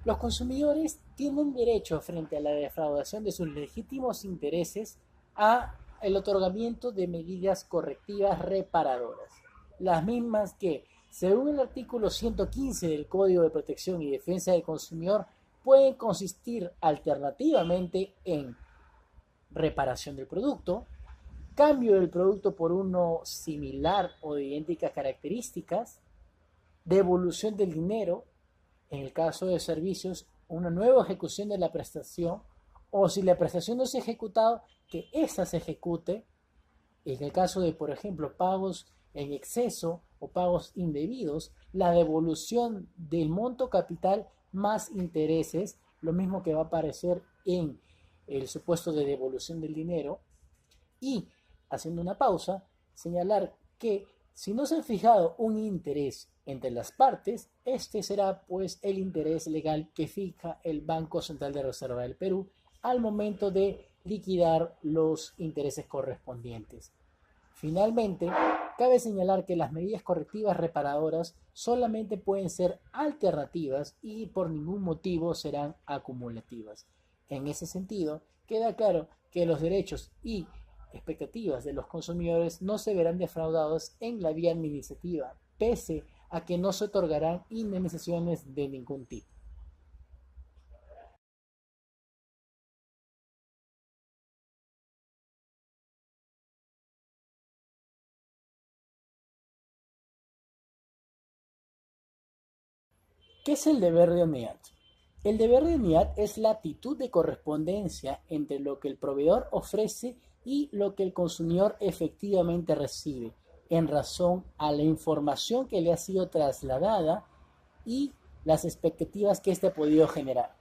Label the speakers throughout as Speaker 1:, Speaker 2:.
Speaker 1: Los consumidores tienen derecho frente a la defraudación de sus legítimos intereses a el otorgamiento de medidas correctivas reparadoras, las mismas que, según el artículo 115 del Código de Protección y Defensa del Consumidor, pueden consistir alternativamente en reparación del producto, cambio del producto por uno similar o de idénticas características, devolución del dinero, en el caso de servicios, una nueva ejecución de la prestación, o si la prestación no se ha ejecutado, que ésta se ejecute, en el caso de, por ejemplo, pagos en exceso o pagos indebidos, la devolución del monto capital más intereses, lo mismo que va a aparecer en el supuesto de devolución del dinero, y, haciendo una pausa, señalar que si no se ha fijado un interés entre las partes, este será pues el interés legal que fija el Banco Central de Reserva del Perú al momento de liquidar los intereses correspondientes. Finalmente, cabe señalar que las medidas correctivas reparadoras solamente pueden ser alternativas y por ningún motivo serán acumulativas. En ese sentido, queda claro que los derechos y expectativas de los consumidores no se verán defraudados en la vía administrativa, pese a que no se otorgarán indemnizaciones de ningún tipo. ¿Qué es el deber de unidad? El deber de unidad es la actitud de correspondencia entre lo que el proveedor ofrece y lo que el consumidor efectivamente recibe, en razón a la información que le ha sido trasladada y las expectativas que éste ha podido generar.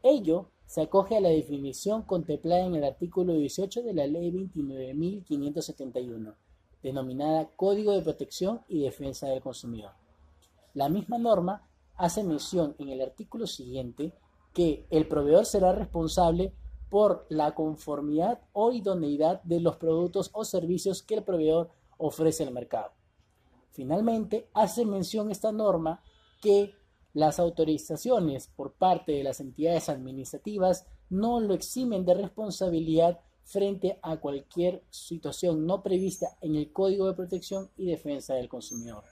Speaker 1: Ello se acoge a la definición contemplada en el artículo 18 de la Ley 29.571, denominada Código de Protección y Defensa del Consumidor. La misma norma hace mención en el artículo siguiente que el proveedor será responsable por la conformidad o idoneidad de los productos o servicios que el proveedor ofrece al mercado. Finalmente, hace mención esta norma que las autorizaciones por parte de las entidades administrativas no lo eximen de responsabilidad frente a cualquier situación no prevista en el Código de Protección y Defensa del Consumidor.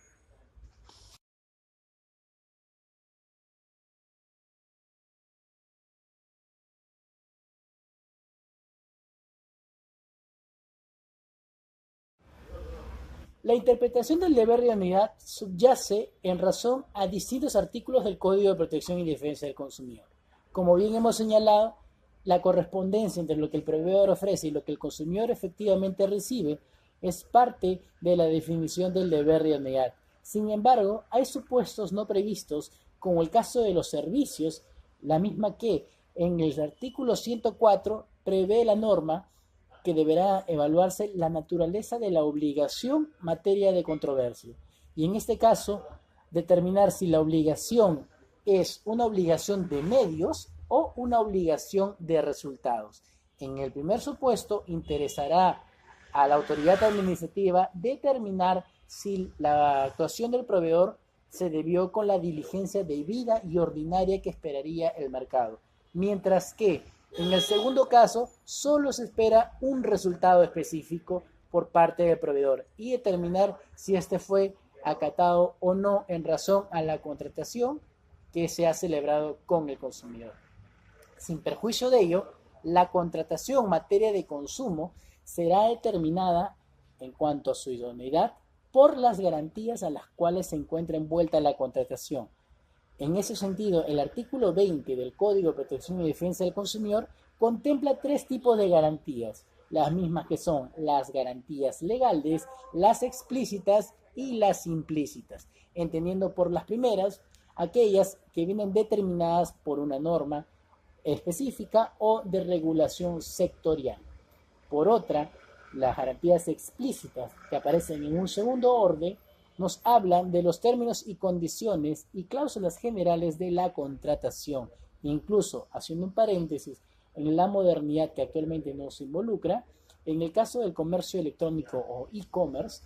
Speaker 1: La interpretación del deber de unidad subyace en razón a distintos artículos del Código de Protección y Defensa del Consumidor. Como bien hemos señalado, la correspondencia entre lo que el proveedor ofrece y lo que el consumidor efectivamente recibe es parte de la definición del deber de unidad. Sin embargo, hay supuestos no previstos, como el caso de los servicios, la misma que en el artículo 104 prevé la norma que deberá evaluarse la naturaleza de la obligación materia de controversia. Y en este caso, determinar si la obligación es una obligación de medios o una obligación de resultados. En el primer supuesto, interesará a la autoridad administrativa determinar si la actuación del proveedor se debió con la diligencia debida y ordinaria que esperaría el mercado. Mientras que en el segundo caso, solo se espera un resultado específico por parte del proveedor y determinar si este fue acatado o no en razón a la contratación que se ha celebrado con el consumidor. Sin perjuicio de ello, la contratación en materia de consumo será determinada en cuanto a su idoneidad por las garantías a las cuales se encuentra envuelta la contratación. En ese sentido, el artículo 20 del Código de Protección y Defensa del Consumidor contempla tres tipos de garantías, las mismas que son las garantías legales, las explícitas y las implícitas, entendiendo por las primeras aquellas que vienen determinadas por una norma específica o de regulación sectorial. Por otra, las garantías explícitas que aparecen en un segundo orden nos hablan de los términos y condiciones y cláusulas generales de la contratación. Incluso, haciendo un paréntesis, en la modernidad que actualmente nos involucra, en el caso del comercio electrónico o e-commerce,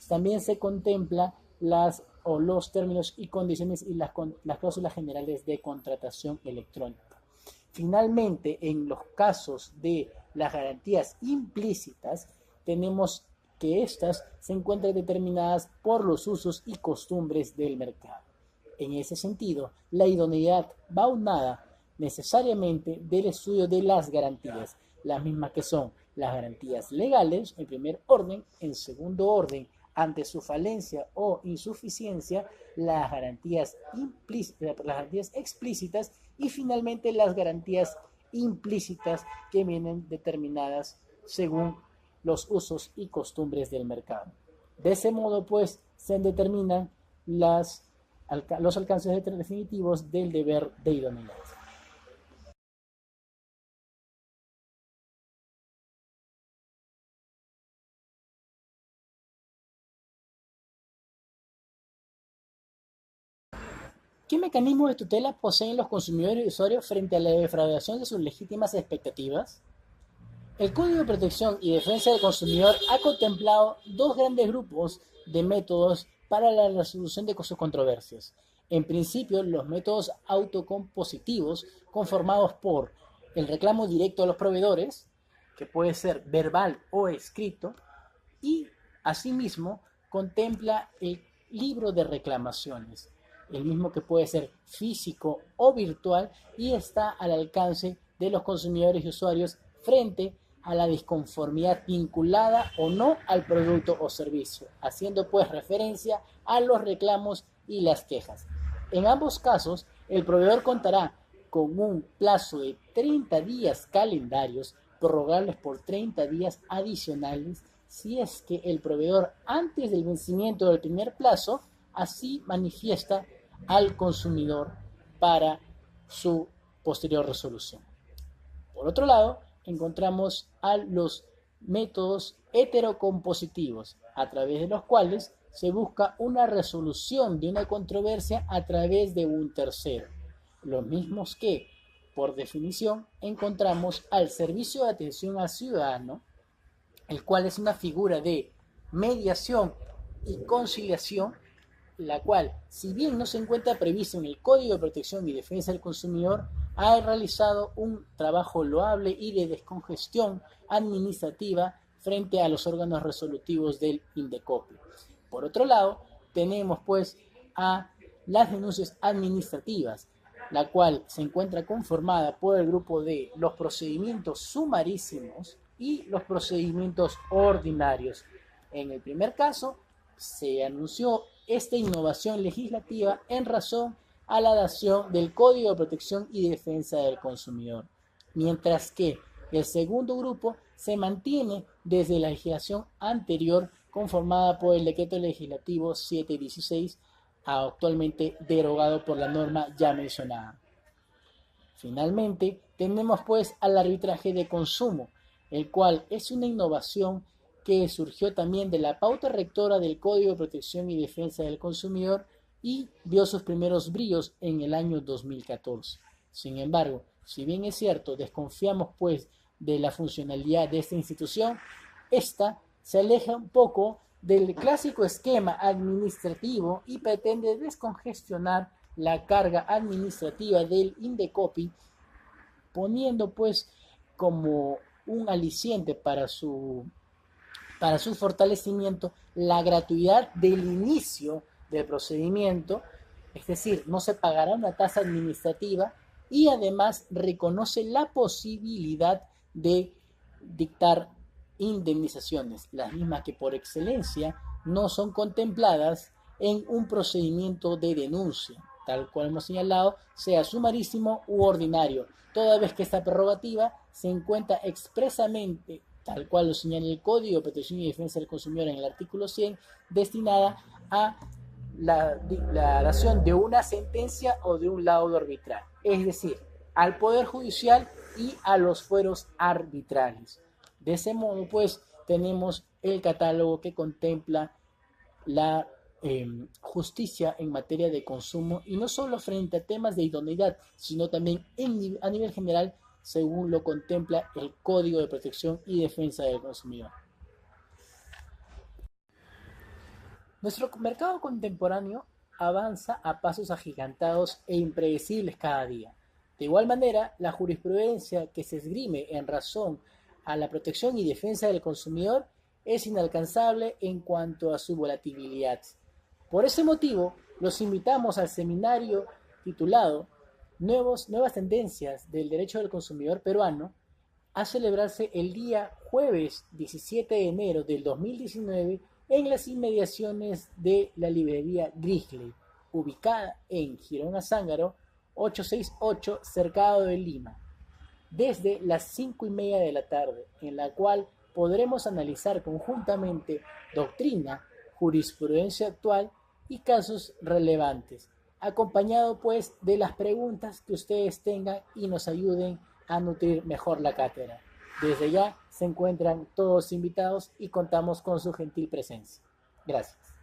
Speaker 1: también se contempla los términos y condiciones y las cláusulas generales de contratación electrónica. Finalmente, en los casos de las garantías implícitas, tenemos que éstas se encuentran determinadas por los usos y costumbres del mercado. En ese sentido, la idoneidad va unada necesariamente del estudio de las garantías, las mismas que son las garantías legales, en primer orden; en segundo orden, ante su falencia o insuficiencia, las garantías explícitas, y finalmente las garantías implícitas, que vienen determinadas según los usos y costumbres del mercado. De ese modo, pues, se determinan los alcances definitivos del deber de idoneidad. ¿Qué mecanismos de tutela poseen los consumidores y usuarios frente a la defraudación de sus legítimas expectativas? El Código de Protección y Defensa del Consumidor ha contemplado dos grandes grupos de métodos para la resolución de sus controversias. En principio, los métodos autocompositivos, conformados por el reclamo directo a los proveedores, que puede ser verbal o escrito, y asimismo contempla el libro de reclamaciones, el mismo que puede ser físico o virtual, y está al alcance de los consumidores y usuarios frente a la disconformidad vinculada o no al producto o servicio, haciendo pues referencia a los reclamos y las quejas. En ambos casos, el proveedor contará con un plazo de 30 días calendarios, prorrogables por 30 días adicionales, si es que el proveedor, antes del vencimiento del primer plazo, así manifiesta al consumidor para su posterior resolución. Por otro lado, encontramos a los métodos heterocompositivos, a través de los cuales se busca una resolución de una controversia a través de un tercero, los mismos que, por definición, encontramos al servicio de atención al ciudadano, el cual es una figura de mediación y conciliación, la cual, si bien no se encuentra prevista en el Código de Protección y Defensa del Consumidor, ha realizado un trabajo loable y de descongestión administrativa frente a los órganos resolutivos del INDECOPI. Por otro lado, tenemos pues a las denuncias administrativas, la cual se encuentra conformada por el grupo de los procedimientos sumarísimos y los procedimientos ordinarios. En el primer caso, se anunció esta innovación legislativa en razón a la dación del Código de Protección y Defensa del Consumidor, mientras que el segundo grupo se mantiene desde la legislación anterior, conformada por el Decreto Legislativo 716, actualmente derogado por la norma ya mencionada. Finalmente, tenemos pues al arbitraje de consumo, el cual es una innovación que surgió también de la pauta rectora del Código de Protección y Defensa del Consumidor y vio sus primeros brillos en el año 2014. Sin embargo, si bien es cierto, desconfiamos pues de la funcionalidad de esta institución, esta se aleja un poco del clásico esquema administrativo y pretende descongestionar la carga administrativa del INDECOPI, poniendo pues como un aliciente para su fortalecimiento la gratuidad del inicio del procedimiento, es decir, no se pagará una tasa administrativa, y además reconoce la posibilidad de dictar indemnizaciones, las mismas que por excelencia no son contempladas en un procedimiento de denuncia, tal cual hemos señalado, sea sumarísimo u ordinario, toda vez que esta prerrogativa se encuentra expresamente, tal cual lo señala el Código de Protección y Defensa del Consumidor en el artículo 100, destinada a la dación de una sentencia o de un laudo arbitral, es decir, al Poder Judicial y a los fueros arbitrales. De ese modo, pues, tenemos el catálogo que contempla la justicia en materia de consumo, y no solo frente a temas de idoneidad, sino también a nivel general, según lo contempla el Código de Protección y Defensa del Consumidor. Nuestro mercado contemporáneo avanza a pasos agigantados e impredecibles cada día. De igual manera, la jurisprudencia que se esgrime en razón a la protección y defensa del consumidor es inalcanzable en cuanto a su volatilidad. Por ese motivo, los invitamos al seminario titulado Nuevas tendencias del derecho del consumidor peruano, a celebrarse el día jueves 17 de enero del 2019 en las inmediaciones de la librería Grisley, ubicada en Girón Azángaro 868, Cercado de Lima, desde las 5:30 de la tarde, en la cual podremos analizar conjuntamente doctrina, jurisprudencia actual y casos relevantes, acompañado pues de las preguntas que ustedes tengan y nos ayuden a nutrir mejor la cátedra. Desde ya se encuentran todos invitados y contamos con su gentil presencia. Gracias.